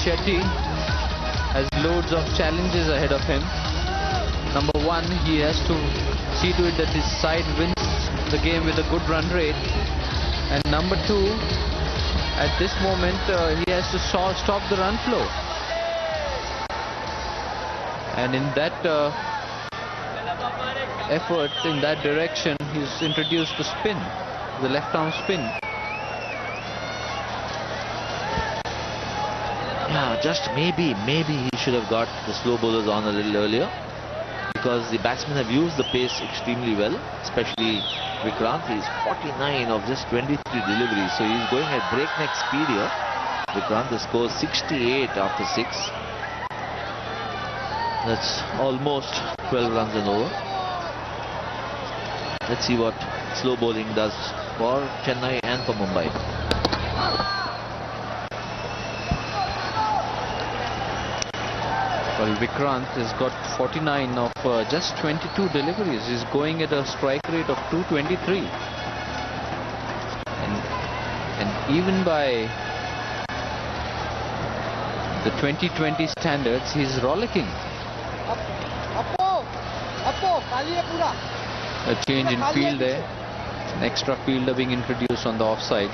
Shetty has loads of challenges ahead of him. Number one, he has to see to it that his side wins the game with a good run rate. And number two, at this moment, he has to stop the run flow. And in that effort, in that direction, he's introduced the spin, the left arm spin. Yeah, just maybe he should have got the slow bowlers on a little earlier, because the batsmen have used the pace extremely well, especially Vikranth. He's 49 of just 23 deliveries, so he's going at breakneck speed here. Vikranth scores 68 after 6. That's almost 12 runs and over. Let's see what slow bowling does for Chennai and for Mumbai. Well, Vikranth has got 49 of just 22 deliveries. He's going at a strike rate of 223. And even by the 2020 standards, he's rollicking. A change in field there. An extra fielder being introduced on the offside.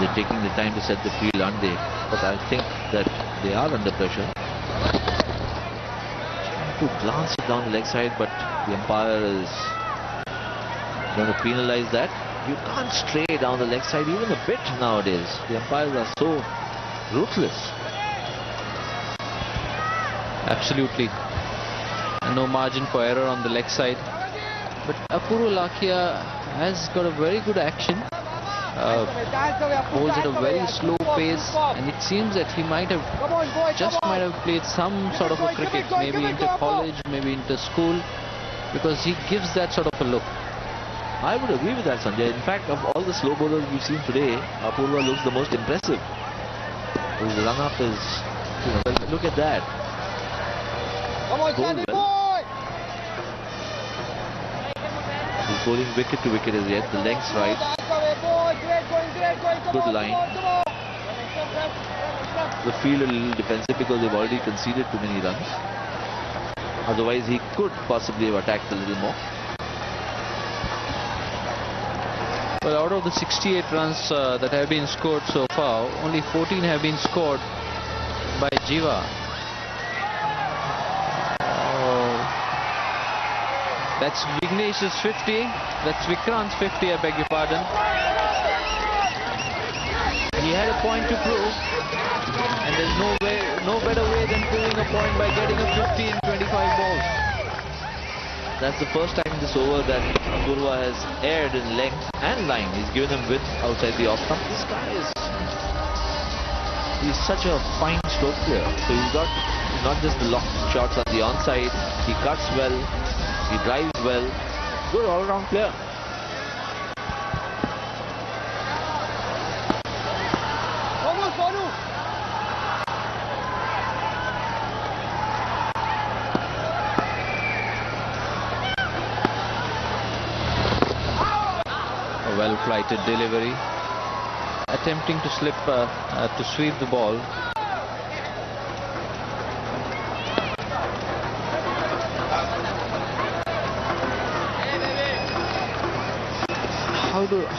They're taking the time to set the field, aren't they? But I think that they are under pressure. Trying to glance it down the leg side, but the umpire is going to penalize that. You can't stray down the leg side even a bit nowadays. The umpires are so ruthless. Absolutely. And no margin for error on the leg side. But Apoorva Lakhia has got a very good action. Bowls at a very slow pace, and it seems that he might have played some sort of a cricket, maybe into college, maybe into school, because he gives that sort of a look. I would agree with that, Sanjay. In fact, of all the slow bowlers we've seen today, Apoorva looks the most impressive. His run-up is, look at that. Bowled well. He's bowling wicket to wicket as yet. The length's right. Good line. The field a little defensive because they've already conceded too many runs. Otherwise, he could possibly have attacked a little more. Well, out of the 68 runs that have been scored so far, only 14 have been scored by Shiva. That's Vignesh's 50. That's Vikranth's 50, I beg your pardon. He had a point to prove, and there's no better way than proving a point by getting a 50 in 25 balls. That's the first time this over that Apoorva has aired in length and line. He's given him width outside the off stump. This guy he's such a fine stroke player. So he's got not just the locked shots on the onside, he cuts well, he drives well. Good all-round player. Well-flighted delivery, attempting to slip to sweep the ball.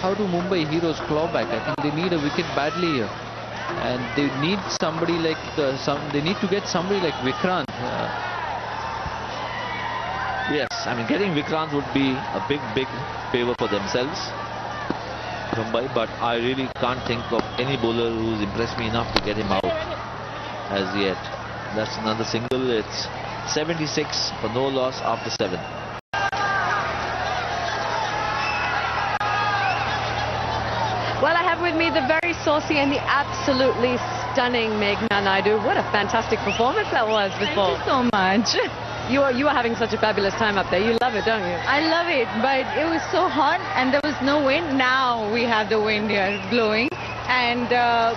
How do Mumbai Heroes claw back? I think they need a wicket badly here, and they need somebody like they need to get somebody like Vikranth. Yes, I mean, getting Vikranth would be a big favor for themselves, Mumbai, but I really can't think of any bowler who's impressed me enough to get him out as yet. That's another single. It's 76 for no loss after 7. Well, I have with me the very saucy and the absolutely stunning Meghna Naidu. What a fantastic performance that was before. Thank you so much. You are having such a fabulous time up there. You love it, don't you? I love it, but it was so hot and there was no wind. Now we have the wind here blowing, and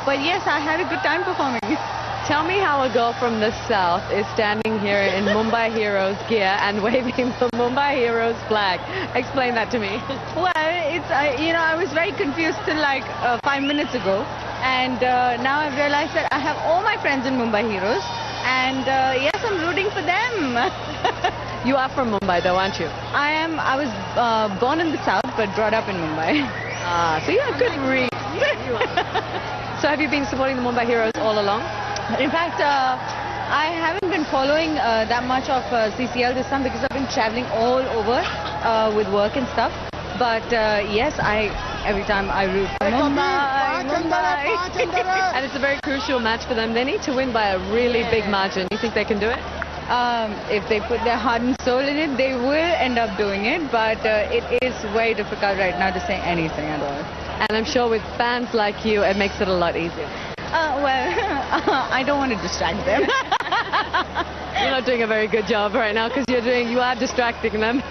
but yes, I had a good time performing. Tell me how a girl from the south is standing here in Mumbai Heroes gear and waving the Mumbai Heroes flag. Explain that to me. Well, it's I was very confused till like 5 minutes ago, and now I've realized that I have all my friends in Mumbai Heroes, and yes, I'm rooting for them. You are from Mumbai though, aren't you? I am. I was born in the south but brought up in Mumbai. So you have good read. So have you been supporting the Mumbai Heroes all along? In fact, I haven't been following that much of CCL this time because I've been traveling all over with work and stuff. But yes, every time I root for Mumbai. And it's a very crucial match for them. They need to win by a really big margin. You think they can do it? If they put their heart and soul in it, they will end up doing it. But it is very difficult right now to say anything at all. And I'm sure with fans like you, it makes it a lot easier. Well, I don't want to distract them. You're not doing a very good job right now because you are distracting them.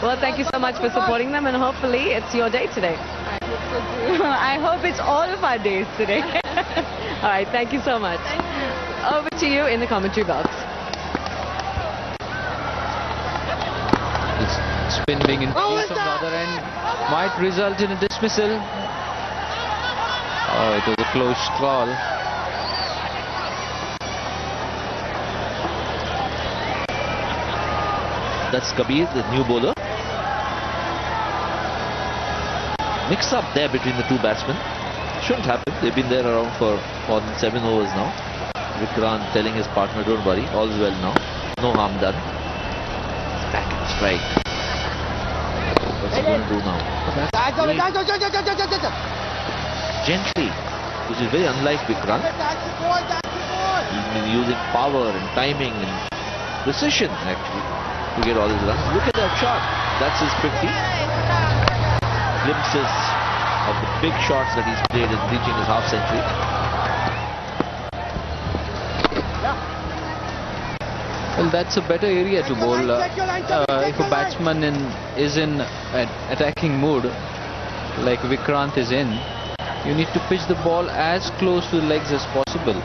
Well, thank you so much for supporting them, and hopefully it's your day today. I hope so too. I hope it's all of our days today. All right, thank you so much. Over to you in the commentary box. Spin being infused from the other end might result in a dismissal. Oh, it was a close call. That's Kabir, the new bowler. Mix up there between the two batsmen. Shouldn't happen. They've been there around for more than 7 overs now. Vikranth telling his partner, don't worry, all's well now. No harm done. Back and strike. What's he going to do now? Gently, which is very unlike Vikranth. He's been using power and timing and precision actually to get all his runs. Look at that shot. That's his 50. Glimpses of the big shots that he's played in reaching his half century. Well, that's a better area to bowl. If a batsman is in attacking mood, like Vikranth is in, you need to pitch the ball as close to the legs as possible.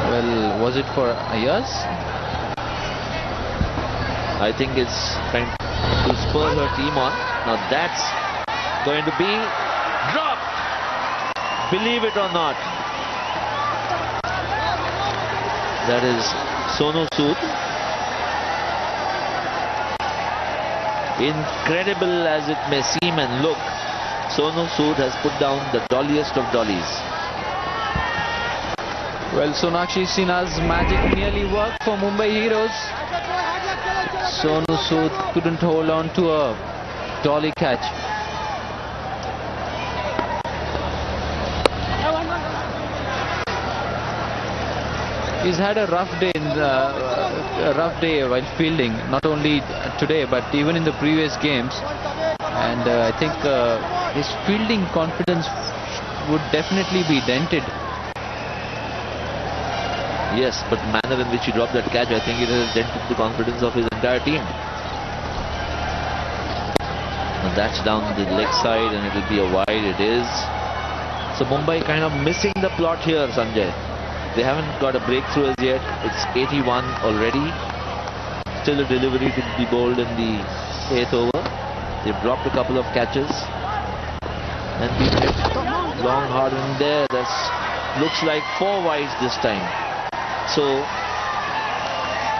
Well, was it for Ayaz? I think it's trying to spur her team on. Now that's going to be dropped. Believe it or not. That is Sonu Sood. Incredible as it may seem and look, Sonu Sood has put down the dolliest of dollies. Well, Sonakshi Sinha's magic nearly worked for Mumbai Heroes. Sonu Sood couldn't hold on to a dolly catch. He's had a rough day while fielding, not only today but even in the previous games, and I think his fielding confidence would definitely be dented. Yes, but the manner in which he dropped that catch, I think it has dented the confidence of his entire team. And that's down the leg side and it will be a wide. It is. So Mumbai kind of missing the plot here, Sanjay. They haven't got a breakthrough as yet. It's 81 already. Still a delivery to be bowled in the 8th over. They've dropped a couple of catches and been hit long hard in there. That's looks like 4 wides this time. So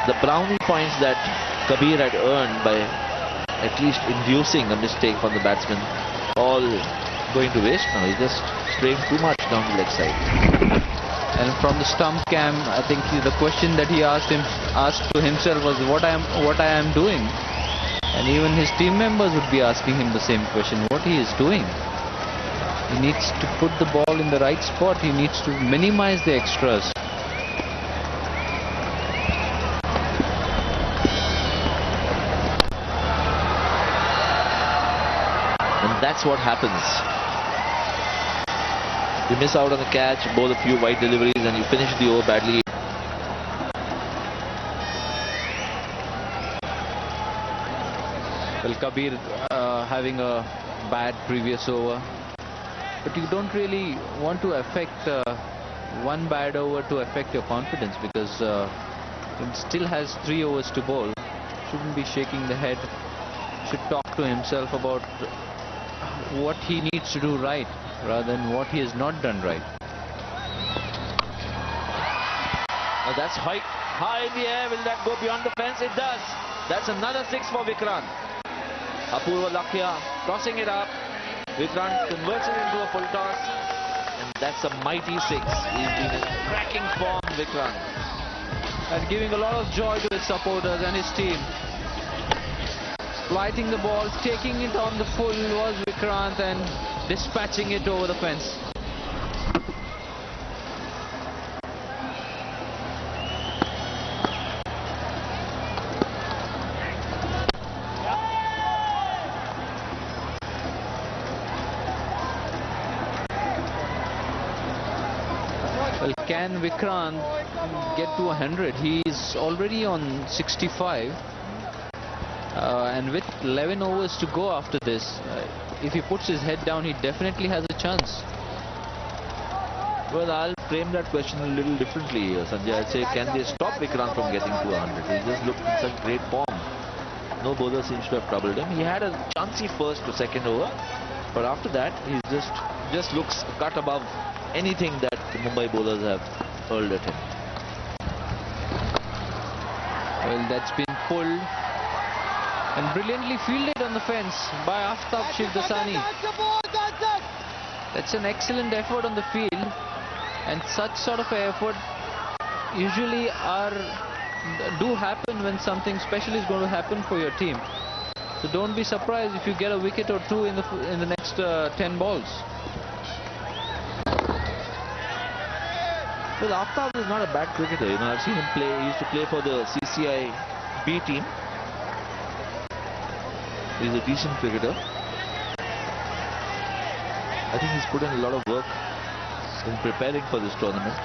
the brownie points that Kabir had earned by at least inducing a mistake from the batsman, all going to waste now. He's just straying too much down the leg side. And from the stump cam, I think the question that he asked to himself was what I am doing, and even his team members would be asking him the same question, what he is doing. He needs to put the ball in the right spot. He needs to minimize the extras. And that's what happens. You miss out on the catch, bowl a few wide deliveries, and you finish the over badly. Well, Kabir having a bad previous over, but you don't really want to affect one bad over to affect your confidence, because he still has 3 overs to bowl. Shouldn't be shaking the head. Should talk to himself about what he needs to do right rather than what he has not done right. Now that's high in the air. Will that go beyond the fence? It does. That's another 6 for Vikranth. Apoorva Lakhia tossing it up. Vikranth converts it into a full toss. And that's a mighty 6. He's been in cracking form, Vikranth. And giving a lot of joy to his supporters and his team. Flighting the ball, taking it on the full was Vikranth and dispatching it over the fence. Well, can Vikranth get to 100? He's already on 65. And with 11 overs to go after this, if he puts his head down, he definitely has a chance. Well, I'll frame that question a little differently, Sanjay. I'd say, can they stop Vikranth from getting to 100? He just looked in such great form. No bowler seems to have troubled him. He had a chancy first to second over, but after that, he just looks cut above anything that the Mumbai bowlers have hurled at him. Well, that's been pulled and brilliantly fielded on the fence by Aftab Shivdasani. That's an excellent effort on the field, and such sort of effort usually do happen when something special is going to happen for your team. So don't be surprised if you get a wicket or two in the next 10 balls. Well, Aftab is not a bad cricketer. You know, I've seen him play. He used to play for the CCL B team. He's a decent cricketer. I think he's put in a lot of work in preparing for this tournament.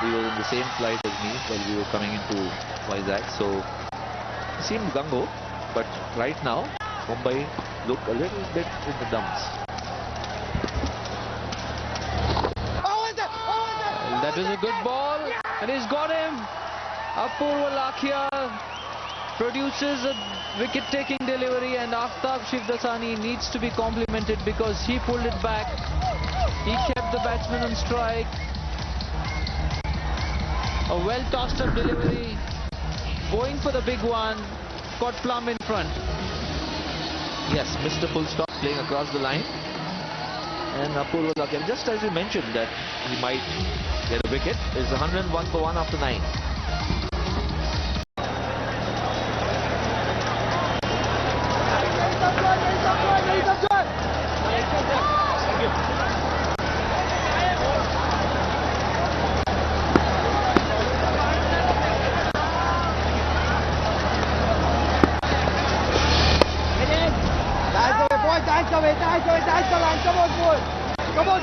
He was in the same flight as me while we were coming into Vizag, so he seemed gung-ho, but right now Mumbai look a little bit in the dumps. Well, that was a good ball, and he's got him. Apoorva Lakhia produces a wicket-taking delivery, and Aftab Shivdasani needs to be complimented because he pulled it back. He kept the batsman on strike. A well-tossed-up delivery, going for the big one, got plumb in front. Yes, missed a full stop, playing across the line. And Apoorva Lakhia, just as you mentioned that he might get a wicket, is 101 for 1 after 9.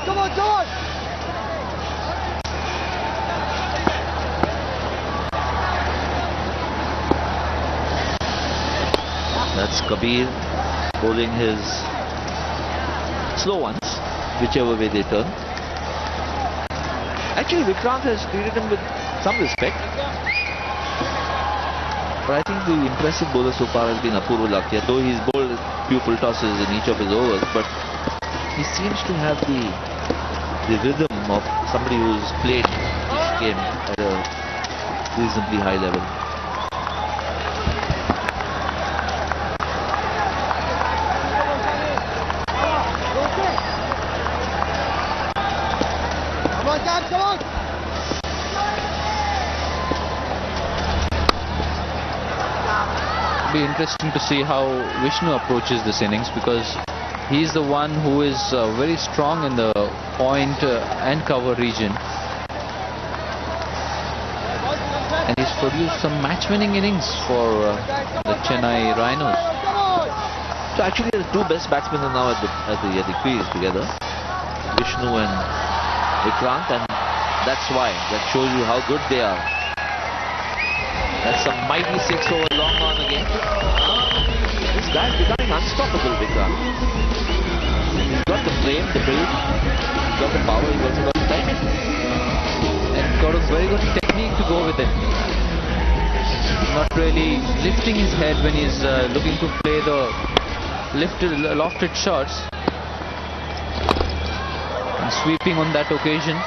Come on! That's Kabir bowling his slow ones, whichever way they turn. Actually, Vikranth has treated him with some respect. But I think the impressive bowler so far has been Apoorva Lakhia, though he's bowled a few full tosses in each of his overs, but he seems to have the rhythm of somebody who's played this game at a reasonably high level. Be interesting to see how Vishnu approaches this innings, because he's the one who is very strong in the point and cover region, and he's produced some match-winning innings for the Chennai Rhinos. So actually the two best batsmen are now at the crease together, Vishnu and Vikranth, and that's why, that shows you how good they are. That's a mighty 6 over long on again. This guy's becoming unstoppable, Vikranth. He's got the frame, the build, he's got the power, he's also got the timing. And got a very good technique to go with it. Not really lifting his head when he's looking to play the lofted shots. And sweeping on that occasion.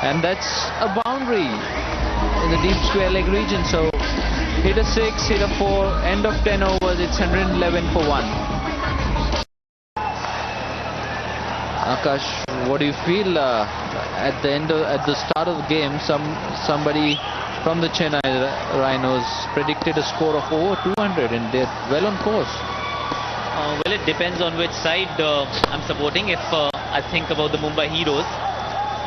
And that's a boundary in the deep square leg region. So hit a 6, hit a 4, end of 10 overs, it's 111 for 1. Akash, what do you feel at the start of the game? Somebody from the Chennai Rhinos predicted a score of over 200 and they're well on course. Well, it depends on which side I'm supporting. If I think about the Mumbai Heroes,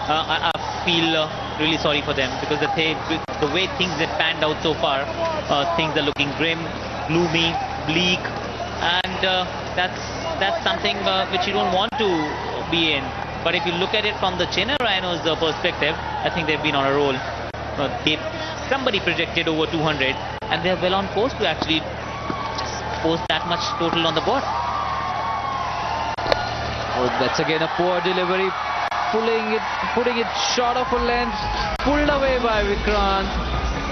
I feel really sorry for them because the way things have panned out so far, things are looking grim, gloomy, bleak, and that's something which you don't want to be in. But if you look at it from the Chennai Rhinos perspective, I think they've been on a roll. Somebody projected over 200 and they're well on course to actually post that much total on the board. Oh, that's again a poor delivery, putting it short of a length, pulled away by Vikranth.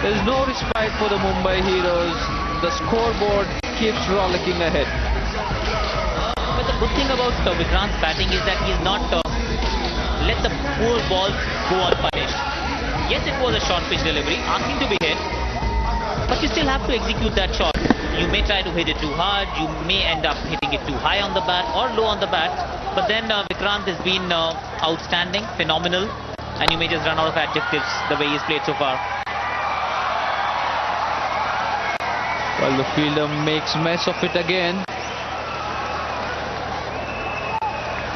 There's no respite for the Mumbai Heroes. The scoreboard keeps rollicking ahead. But the good thing about Vikranth's batting is that he's not let the poor balls go unpunished. Yes, it was a short pitch delivery, asking to be hit, but you still have to execute that shot. You may try to hit it too hard, you may end up hitting it too high on the bat or low on the bat, but then Vikranth has been outstanding, phenomenal, and you may just run out of adjectives the way he's played so far. Well, the fielder makes mess of it again.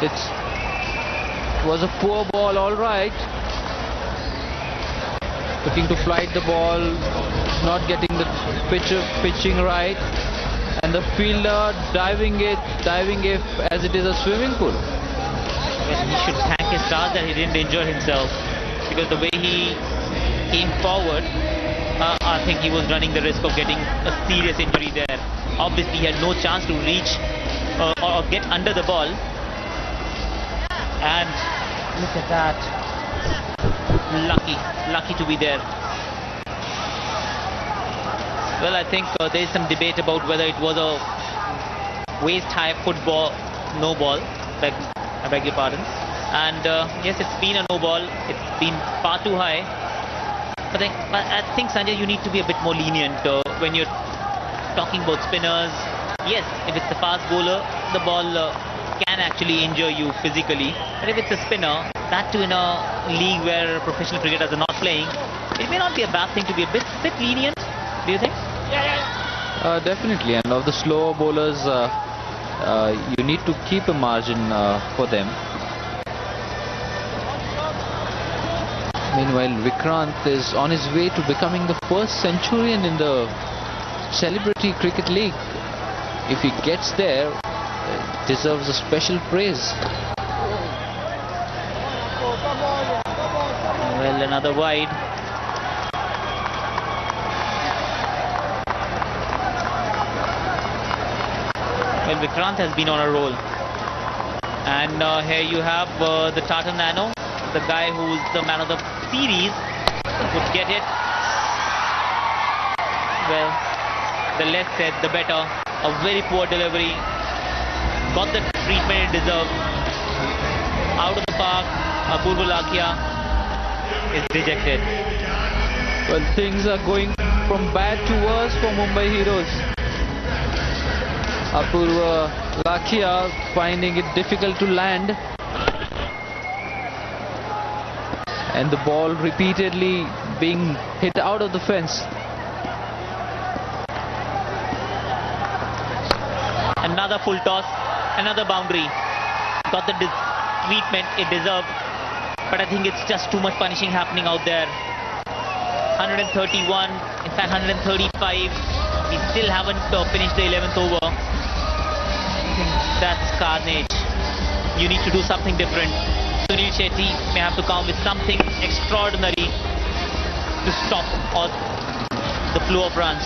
It was a poor ball, all right. Looking to flight the ball, not getting the pitching right, and the fielder diving it as it is a swimming pool. Well, he should thank his stars that he didn't injure himself, because the way he came forward, I think he was running the risk of getting a serious injury there. Obviously, he had no chance to reach or get under the ball. And look at that. Lucky to be there. Well, I think there is some debate about whether it was a waist-high football, no ball. I beg your pardon. And yes, it's been a no ball. It's been far too high. But I think, Sanjay, you need to be a bit more lenient when you're talking about spinners. Yes, if it's a fast bowler, the ball can actually injure you physically. But if it's a spinner, that too in a league where professional cricketers are not playing, it may not be a bad thing to be a bit lenient. Do you think? Definitely, and of the slower bowlers, you need to keep a margin for them. Meanwhile, Vikranth is on his way to becoming the first centurion in the Celebrity Cricket League. If he gets there, it deserves a special praise. Well, another wide. Well, Vikranth has been on a roll. And here you have the Tata Nano, the guy who's the man of the series, would get it. Well, the less said, the better. A very poor delivery. Got the treatment it deserved. Out of the park, Apoorva Lakhia is rejected. Well, things are going from bad to worse for Mumbai Heroes. Apoorva Lakhia finding it difficult to land. And the ball repeatedly being hit out of the fence. Another full toss, another boundary. Got the treatment it deserved, but I think it's just too much punishing happening out there. 131, in fact 135. We still haven't finished the 11th over. I think that's carnage. You need to do something different. Sunil Shetty may have to come with something extraordinary to stop all the flow of runs.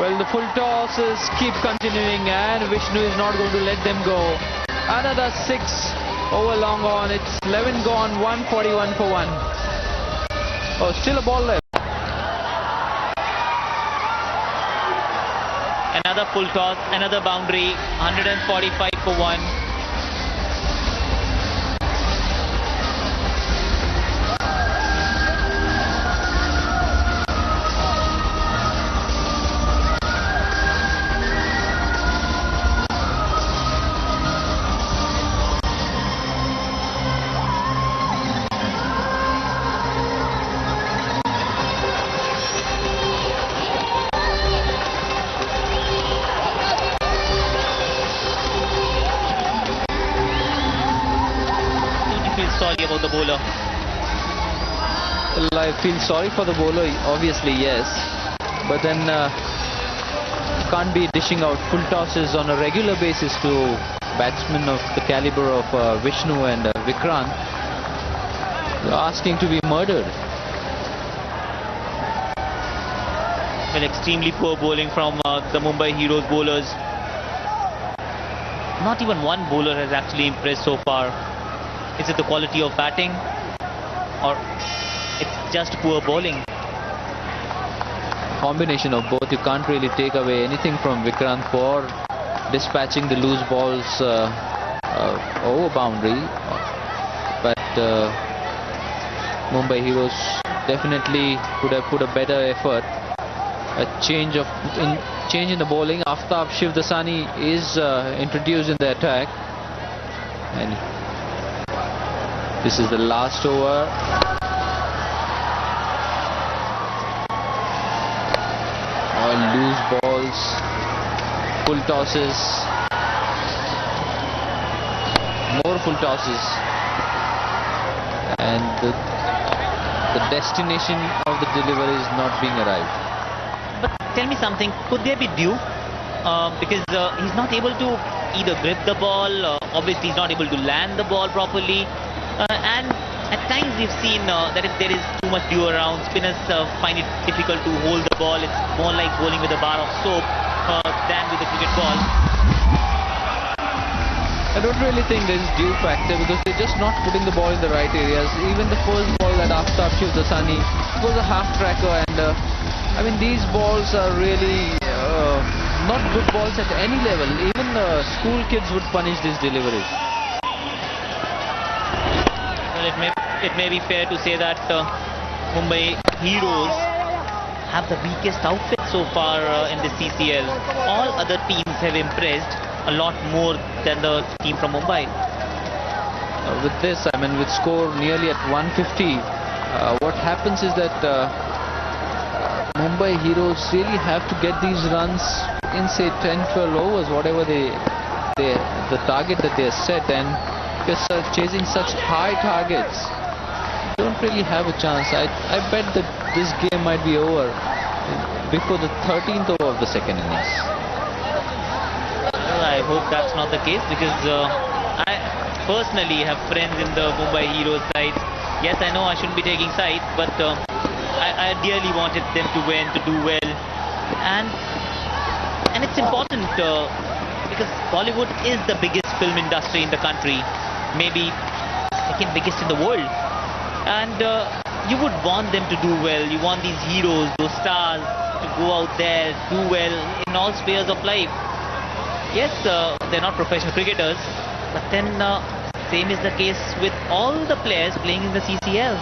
Well, the full tosses keep continuing and Vishnu is not going to let them go. Another 6 over long on. It's 11 gone, 141 for 1. Oh, still a ball left. Another full toss, another boundary, 145 for 1. Sorry about the bowler. Well, I feel sorry for the bowler, obviously, yes. But then can't be dishing out full tosses on a regular basis to batsmen of the caliber of Vishnu and Vikranth. You're asking to be murdered. Well, extremely poor bowling from the Mumbai Heroes bowlers. Not even one bowler has actually impressed so far. Is it the quality of batting or it's just poor bowling? Combination of both. You can't really take away anything from Vikranth for dispatching the loose balls over boundary. But Mumbai Heroes definitely could have put a better effort. A change in the bowling. Aftab Shivdasani is introduced in the attack, and this is the last over. All loose balls, full tosses, more full tosses, and the destination of the delivery is not being arrived. But tell me something, could there be due? Because he's not able to either grip the ball, obviously he's not able to land the ball properly, and at times we've seen that if there is too much dew around, spinners find it difficult to hold the ball. It's more like bowling with a bar of soap than with a cricket ball. I don't really think there is due factor because they're just not putting the ball in the right areas. Even the first ball that Aftab Shivdasani was a half tracker, and I mean these balls are really not good balls at any level. Even school kids would punish these deliveries. Well, it may be fair to say that Mumbai Heroes have the weakest outfit so far in the CCL. All other teams have impressed a lot more than the team from Mumbai. With this, I mean, with score nearly at 150, what happens is that Mumbai Heroes really have to get these runs in, say, 10-12 overs, whatever the target that they set, and because chasing such high targets, don't really have a chance. I bet that this game might be over before the 13th over of the second innings. Well, I hope that's not the case because I personally have friends in the Mumbai Heroes side. Yes, I know I shouldn't be taking sides, but I dearly wanted them to win, to do well, and it's important because Bollywood is the biggest film industry in the country, maybe second biggest in the world, and you would want them to do well. You want these heroes, those stars, to go out there, do well in all spheres of life. Yes, they're not professional cricketers, but then same is the case with all the players playing in the CCL.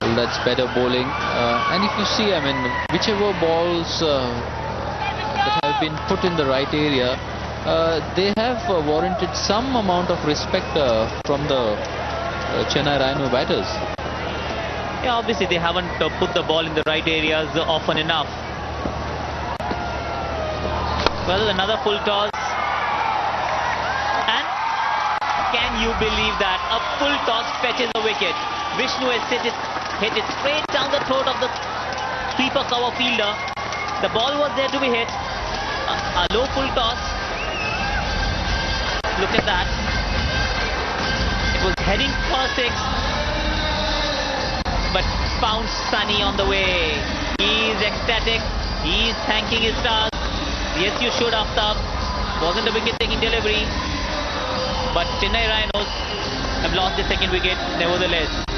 Well, that's better bowling, and if you see, I mean, whichever balls that have been put in the right area, they have warranted some amount of respect from the Chennai Rhino batters. Yeah, obviously they haven't put the ball in the right areas often enough. Well, another full toss. And can you believe that? A full toss fetches a wicket. Vishnu has hit it straight down the throat of the sweeper cover fielder. The ball was there to be hit. A low full toss. Look at that. It was heading for 6. But found Sunny on the way. He is ecstatic. He is thanking his stars. Yes, you should, Aftab. Wasn't a wicket-taking delivery. But Chennai Rhinos have lost the second wicket nevertheless.